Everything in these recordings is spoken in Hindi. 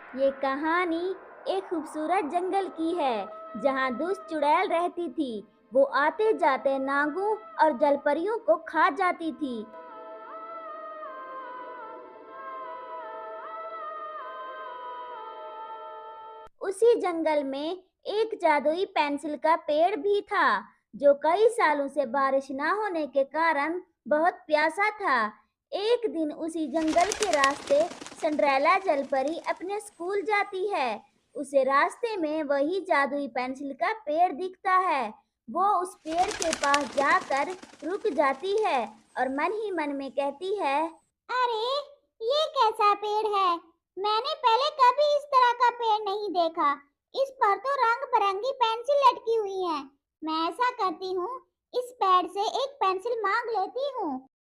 ये कहानी एक खूबसूरत जंगल की है जहाँ दुष्ट चुड़ैल रहती थी। वो आते जाते नागों और जलपरियों को खा जाती थी। उसी जंगल में एक जादुई पेंसिल का पेड़ भी था जो कई सालों से बारिश न होने के कारण बहुत प्यासा था। एक दिन उसी जंगल के रास्ते सिंड्रेला जलपरी अपने स्कूल जाती है। उसे रास्ते में वही जादुई पेंसिल का पेड़ दिखता है। वो उस पेड़ के पास जाकर रुक जाती है और मन ही मन में कहती है, अरे, ये कैसा पेड़ है? मैंने पहले कभी इस तरह का पेड़ नहीं देखा। इस पर तो रंग बिरंगी पेंसिल लटकी हुई है। मैं ऐसा करती हूँ, इस पेड़ से एक पेंसिल मांग लेती हूँ।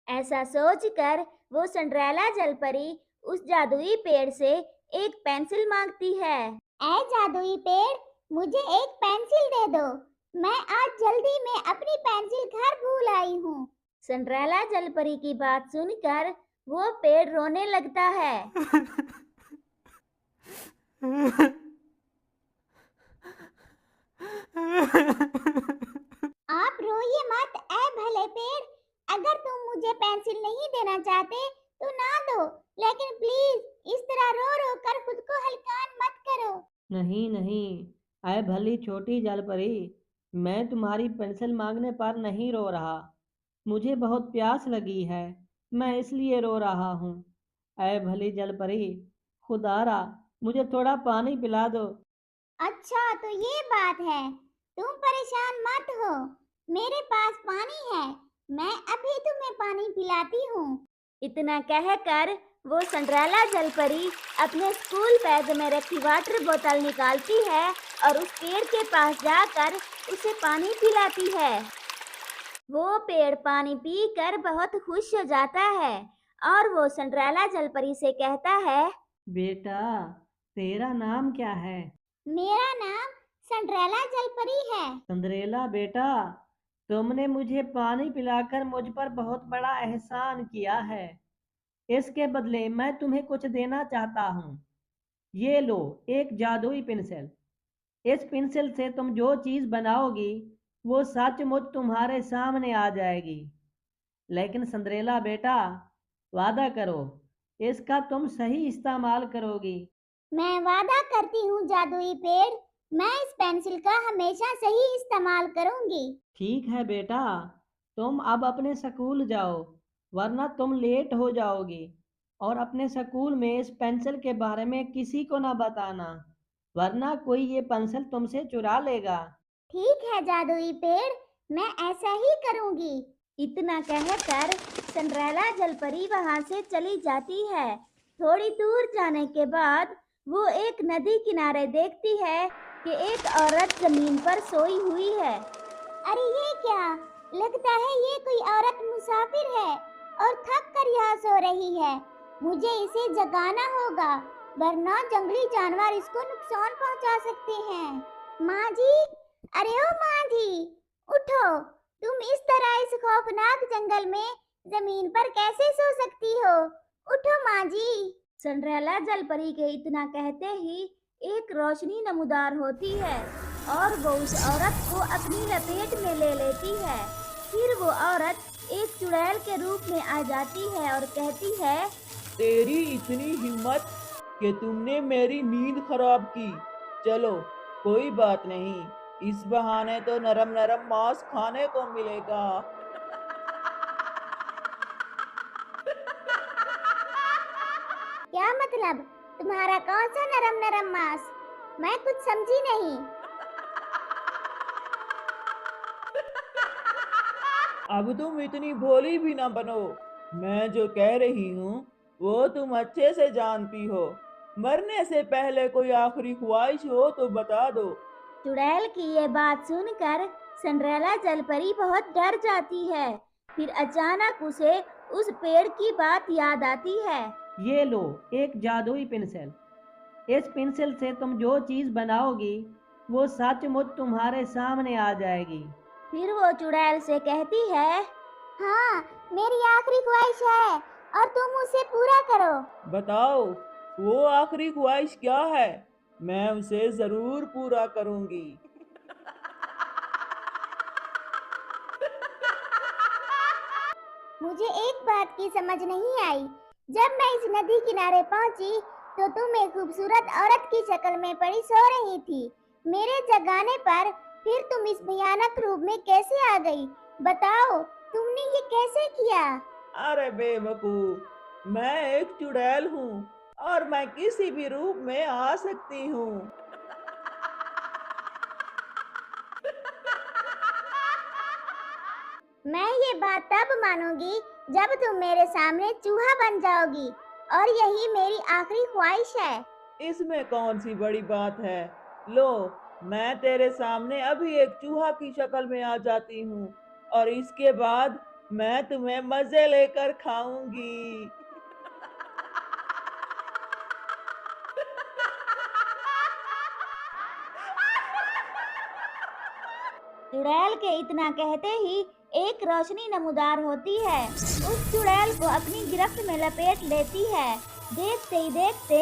ऐसा सोचकर वो सिंड्रेला जलपरी उस जादुई पेड़ से एक पेंसिल मांगती है। ऐ जादुई पेड़, मुझे एक पेंसिल दे दो। मैं आज जल्दी में अपनी पेंसिल घर भूल आई हूँ। सिंड्रेला जलपरी की बात सुनकर वो पेड़ रोने लगता है। आप रोइए मत ऐ भले पेड़। अगर तुम मुझे पेंसिल नहीं देना चाहते तो ना दो, लेकिन प्लीज इस तरह रो रो कर खुद को हलकान मत करो। नहीं नहीं, अय भली छोटी जलपरी, मैं तुम्हारी पेंसिल मांगने पर नहीं रो रहा। मुझे बहुत प्यास लगी है, मैं इसलिए रो रहा हूँ। अय भली जलपरी, खुदारा मुझे थोड़ा पानी पिला दो। अच्छा तो ये बात है, तुम परेशान मत हो, मेरे पास पानी है। मैं अभी तुम्हें पानी पिलाती हूँ। इतना कहकर वो सिंड्रेला जलपरी अपने स्कूल बैग में रखी वाटर बोतल निकालती है और उस पेड़ के पास जाकर उसे पानी पिलाती है। वो पेड़ पानी पीकर बहुत खुश हो जाता है और वो सिंड्रेला जलपरी से कहता है, बेटा, तेरा नाम क्या है? मेरा नाम सिंड्रेला जलपरी है। संद्रेला बेटा, तुमने मुझे पानी पिलाकर मुझ पर बहुत बड़ा एहसान किया है। इसके बदले मैं तुम्हें कुछ देना चाहता हूँ। ये लो, एक जादुई पेंसिल। इस पेंसिल से तुम जो चीज़ बनाओगी वो सचमुच तुम्हारे सामने आ जाएगी। लेकिन संद्रेला बेटा, वादा करो, इसका तुम सही इस्तेमाल करोगी। मैं वादा करती हूँ जादुई पेड़, मैं इस पेंसिल का हमेशा सही इस्तेमाल करूंगी। ठीक है बेटा, तुम अब अपने स्कूल जाओ, वरना तुम लेट हो जाओगी। और अपने स्कूल में इस पेंसिल के बारे में किसी को ना बताना, वरना कोई ये पेंसिल तुमसे चुरा लेगा। ठीक है जादुई पेड़, मैं ऐसा ही करूंगी। इतना कहकर सिंड्रेला जलपरी वहां से चली जाती है। थोड़ी दूर जाने के बाद वो एक नदी किनारे देखती है कि एक औरत जमीन पर सोई हुई है। अरे ये क्या, लगता है ये कोई औरत मुसाफिर है और थक कर यहाँ सो रही है। मुझे इसे जगाना होगा, वरना जंगली जानवर इसको नुकसान पहुंचा सकते हैं। माँ जी, अरे ओ माँ जी, उठो। तुम इस तरह इस खौफनाक जंगल में जमीन पर कैसे सो सकती हो? उठो माँ जी। सिंड्रेला जलपरी के इतना कहते ही एक रोशनी नमूदार होती है और वो उस औरत को अपनी लपेट में ले लेती है। फिर वो औरत एक चुड़ैल के रूप में आ जाती है और कहती है, तेरी इतनी हिम्मत कि तुमने मेरी नींद खराब की। चलो, कोई बात नहीं, इस बहाने तो नरम नरम मांस खाने को मिलेगा। क्या मतलब, तुम्हारा कौन सा नरम नरम मांस? मैं कुछ समझी नहीं। अब तुम इतनी भोली भी ना बनो। मैं जो कह रही हूँ वो तुम अच्छे से जानती हो। मरने से पहले कोई आखिरी ख्वाहिश हो तो बता दो। चुड़ैल की ये बात सुनकर सिंड्रेला जलपरी बहुत डर जाती है। फिर अचानक उसे उस पेड़ की बात याद आती है। ये लो, एक जादुई पेंसिल। इस पेंसिल से तुम जो चीज़ बनाओगी वो सचमुच तुम्हारे सामने आ जाएगी। फिर वो चुड़ैल से कहती है, हाँ, मेरी आखिरी ख्वाहिश है और तुम उसे पूरा करो। बताओ, वो आखिरी ख्वाहिश क्या है? मैं उसे जरूर पूरा करूंगी। मुझे एक बात की समझ नहीं आई। जब मैं इस नदी किनारे पहुंची तो तुम एक खूबसूरत औरत की शक्ल में पड़ी सो रही थी। मेरे जगाने पर फिर तुम इस भयानक रूप में कैसे आ गई? बताओ, तुमने ये कैसे किया? अरे बेवकूफ, मैं एक चुड़ैल हूँ और मैं किसी भी रूप में आ सकती हूँ। मैं ये बात तब मानूंगी जब तुम मेरे सामने चूहा बन जाओगी, और यही मेरी आखिरी ख्वाहिश है। इसमें कौन सी बड़ी बात है? लो, मैं तेरे सामने अभी एक चूहा की शक्ल में आ जाती हूँ और इसके बाद मैं तुम्हें मजे लेकर खाऊंगी। चुड़ैल के इतना कहते ही एक रोशनी नमूदार होती है, उस चुड़ैल को अपनी गिरफ्त में लपेट लेती है। देखते ही देखते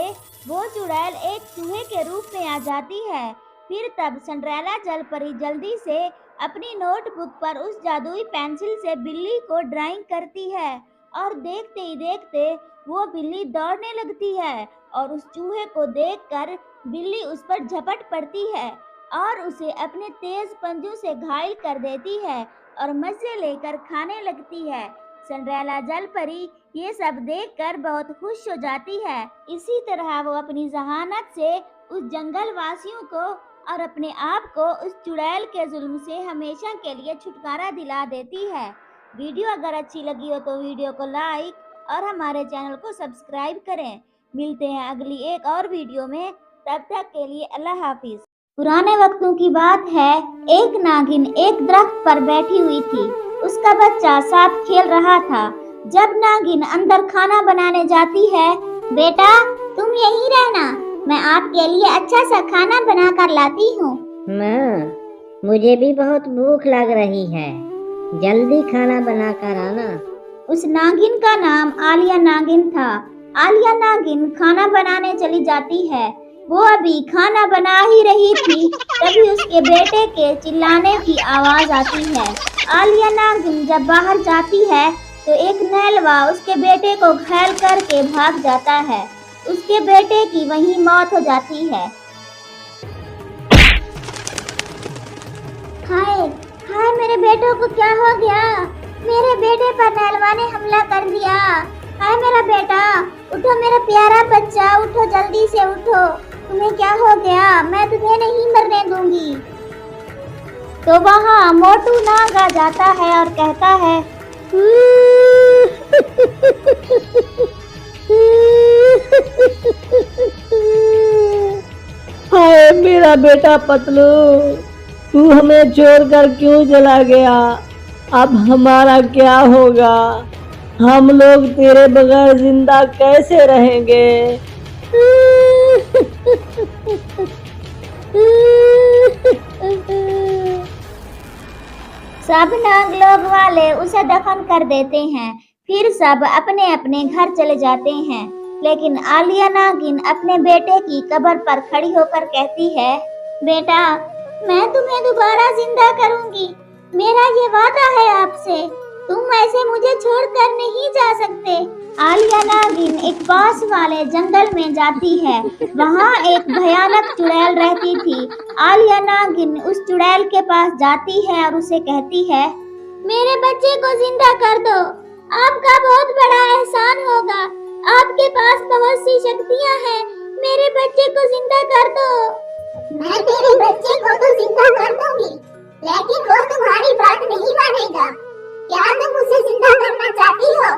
वो चुड़ैल एक चूहे के रूप में आ जाती है। फिर तब सिंड्रेला जलपरी जल्दी से अपनी नोटबुक पर उस जादुई पेंसिल से बिल्ली को ड्राइंग करती है और देखते ही देखते वो बिल्ली दौड़ने लगती है और उस चूहे को देखकर बिल्ली उस पर झपट पड़ती है और उसे अपने तेज पंजों से घायल कर देती है और मजे लेकर खाने लगती है। सिंड्रेला जलपरी ये सब देखकर बहुत खुश हो जाती है। इसी तरह वो अपनी जहानत से उस जंगल वासियों को और अपने आप को उस चुड़ैल के जुल्म से हमेशा के लिए छुटकारा दिला देती है। वीडियो अगर अच्छी लगी हो तो वीडियो को लाइक और हमारे चैनल को सब्सक्राइब करें। मिलते हैं अगली एक और वीडियो में, तब तक के लिए अल्लाह हाफिज। पुराने वक्तों की बात है, एक नागिन एक दरख्त पर बैठी हुई थी। उसका बच्चा साथ खेल रहा था। जब नागिन अंदर खाना बनाने जाती है, बेटा तुम यहीं रहना, मैं आपके लिए अच्छा सा खाना बना कर लाती हूँ। माँ, मुझे भी बहुत भूख लग रही है, जल्दी खाना बना कर आना। उस नागिन का नाम आलिया नागिन था। आलिया नागिन खाना बनाने चली जाती है। वो अभी खाना बना ही रही थी, तभी उसके बेटे के चिल्लाने की आवाज आती है। आलिया नागिन जब बाहर जाती है तो एक नहलवा उसके बेटे को घायल करके भाग जाता है। उसके बेटे की वहीं मौत हो जाती है। हाय हाय, मेरे बेटों को क्या हो गया? मेरे बेटे पर नहलवा ने हमला कर दिया। हाय मेरा बेटा, उठो मेरा प्यारा बच्चा, उठो जल्दी से उठो। तुम्हें क्या हो गया? मैं तुम्हें नहीं मरने दूंगी। तो वहाँ मोटू नाग आ जाता है और कहता है, हाय मेरा बेटा पतलू, तू हमें छोड़कर क्यों चला गया? अब हमारा क्या होगा? हम लोग तेरे बगैर जिंदा कैसे रहेंगे? सब नाग लोग वाले उसे दफन कर देते हैं। फिर सब अपने अपने घर चले जाते हैं। लेकिन आलिया नागिन अपने बेटे की कब्र पर खड़ी होकर कहती है, बेटा मैं तुम्हें दोबारा जिंदा करूंगी, मेरा ये वादा है आपसे। तुम ऐसे मुझे छोड़कर नहीं जा सकते। आलिया नागिन एक पास वाले जंगल में जाती है। वहाँ एक भयानक चुड़ैल रहती थी। आलिया नागिन उस चुड़ैल के पास जाती है और उसे कहती है, मेरे बच्चे को जिंदा कर दो, आपका बहुत बड़ा एहसान होगा। आपके पास बहुत सी शक्तियाँ हैं, मेरे बच्चे को जिंदा कर दो। मैं तेरे बच्चे को तो जिंदा कर दूंगी, लेकिन वो तुम्हारी बात नहीं मानेगा। क्या तुम उसे जिंदा करना चाहती हो?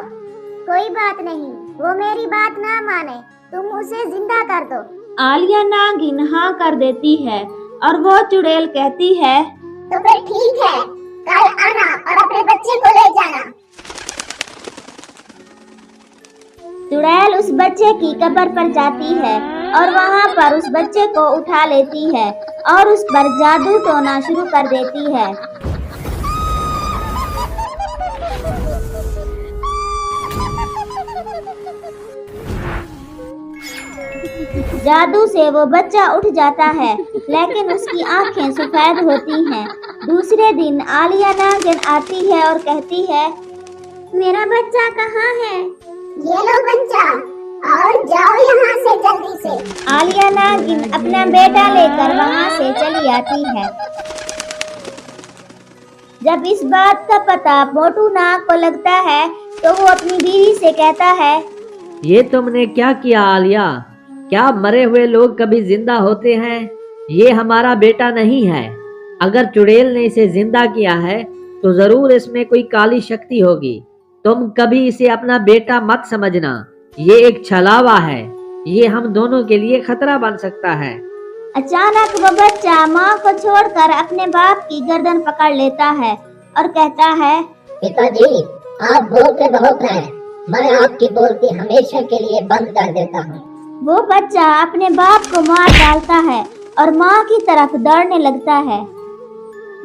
कोई बात नहीं, वो मेरी बात ना माने, तुम उसे जिंदा कर दो। आलिया नागिन हाँ कर देती है और वो चुड़ैल कहती है, तो फिर ठीक है, कल आना और अपने बच्चे को ले जाना। चुड़ैल उस बच्चे की कब्र पर जाती है और वहाँ पर उस बच्चे को उठा लेती है और उस पर जादू टोना शुरू कर देती है। जादू से वो बच्चा उठ जाता है, लेकिन उसकी आंखें सफेद होती हैं। दूसरे दिन आलिया नागिन आती है और कहती है, मेरा बच्चा कहाँ है? ये लो बच्चा और जाओ यहाँ से जल्दी से। आलिया नागिन अपना बेटा लेकर वहाँ से चली आती है। जब इस बात का पता मोटू नाग को लगता है तो वो अपनी बीवी से कहता है, ये तुमने क्या किया आलिया? क्या मरे हुए लोग कभी जिंदा होते हैं? ये हमारा बेटा नहीं है। अगर चुड़ैल ने इसे जिंदा किया है तो जरूर इसमें कोई काली शक्ति होगी। तुम कभी इसे अपना बेटा मत समझना। ये एक छलावा है। ये हम दोनों के लिए खतरा बन सकता है। अचानक वो बच्चा माँ को छोड़कर अपने बाप की गर्दन पकड़ लेता है और कहता है, पिताजी, आप बोलते बहुत हैं। मैं आपकी बोलती हमेशा के लिए बंद कर देता हूँ। वो बच्चा अपने बाप को मार डालता है और माँ की तरफ दौड़ने लगता है।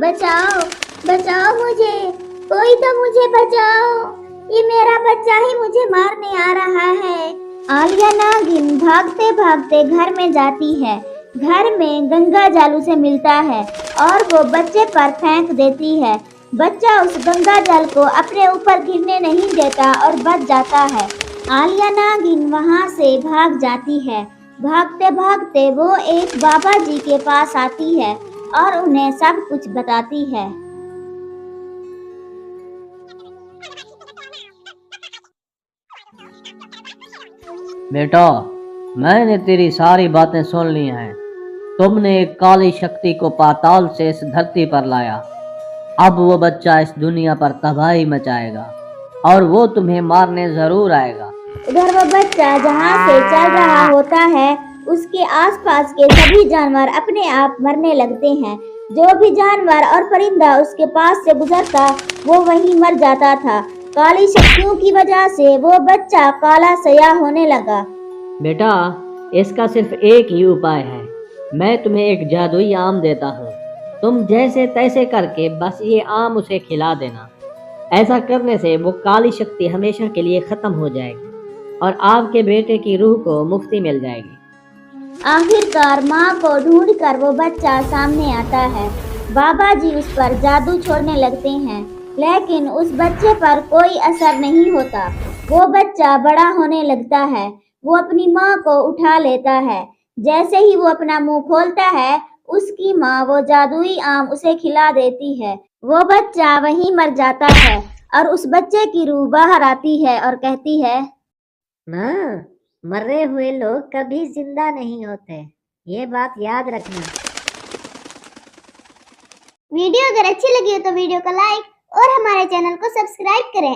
बचाओ बचाओ मुझे, कोई तो मुझे बचाओ, ये मेरा बच्चा ही मुझे मारने आ रहा है। आलिया नागिन भागते भागते घर में जाती है। घर में गंगा जालू से मिलता है और वो बच्चे पर फेंक देती है। बच्चा उस गंगा जल को अपने ऊपर गिरने नहीं देता और बच जाता है। आलिया नागिन वहाँ से भाग जाती है। भागते भागते वो एक बाबा जी के पास आती है और उन्हें सब कुछ बताती है। बेटा, मैंने तेरी सारी बातें सुन ली हैं। तुमने एक काली शक्ति को पाताल से इस धरती पर लाया। अब वो बच्चा इस दुनिया पर तबाही मचाएगा और वो तुम्हें मारने जरूर आएगा। उधर वो बच्चा जहाँ से चल रहा होता है, उसके आसपास के सभी जानवर अपने आप मरने लगते हैं। जो भी जानवर और परिंदा उसके पास से गुजरता वो वहीं मर जाता था। काली शक्तियों की वजह से वो बच्चा काला सया होने लगा। बेटा, इसका सिर्फ एक ही उपाय है। मैं तुम्हें एक जादुई आम देता हूँ। तुम जैसे तैसे करके बस ये आम उसे खिला देना। ऐसा करने से वो काली शक्ति हमेशा के लिए खत्म हो जाएगी और आपके बेटे की रूह को मुक्ति मिल जाएगी। आखिरकार माँ को ढूंढकर वो बच्चा सामने आता है। बाबा जी उस पर जादू छोड़ने लगते हैं, लेकिन उस बच्चे पर कोई असर नहीं होता। वो बच्चा बड़ा होने लगता है। वो अपनी माँ को उठा लेता है। जैसे ही वो अपना मुंह खोलता है, उसकी माँ वो जादुई आम उसे खिला देती है। वो बच्चा वहीं मर जाता है और उस बच्चे की रूह बाहर आती है और कहती है, माँ, मरे हुए लोग कभी जिंदा नहीं होते, ये बात याद रखना। वीडियो अगर अच्छी लगी हो तो वीडियो को लाइक और हमारे चैनल को सब्सक्राइब करें।